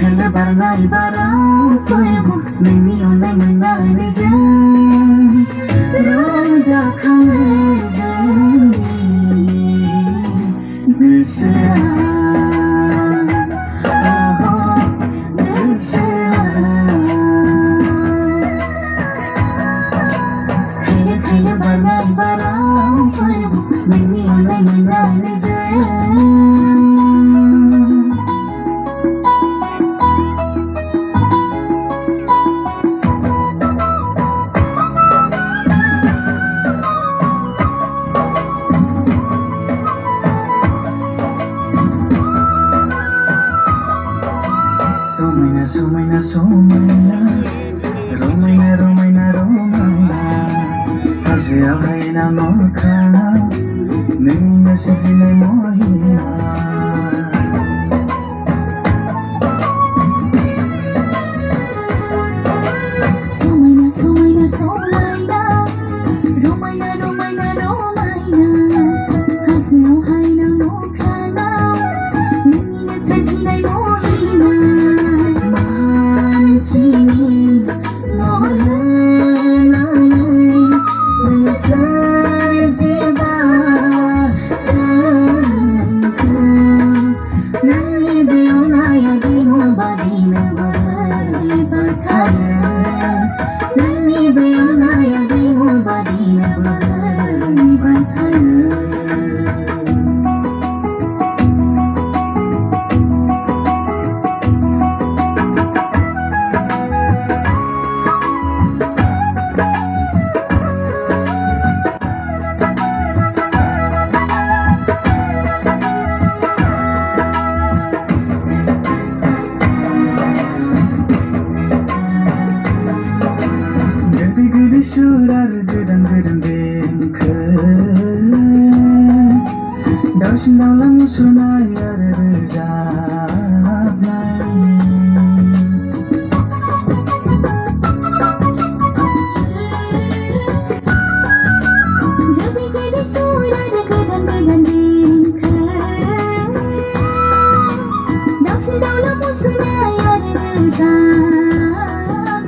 खायला barnai bara फोरबो नोंनि अननाय मोननानैजों रंजाखाङो जोंनि गोसोआ खायला barnai bara फोरबो नोंनि अननाय मोननानैजों Somaina, somaina, somaina, romaina, romaina, romaina. Hasil haina morkana, nina sejina mohina. Somaina, somaina, somaina, romaina, romaina, romaina. Hasil haina morkana, nina sejina mohina. Surar gedang bengke Dausin daulang sunai ada rezabnai Gede surar gedang bengke Dausin daulang sunai ada rezabnai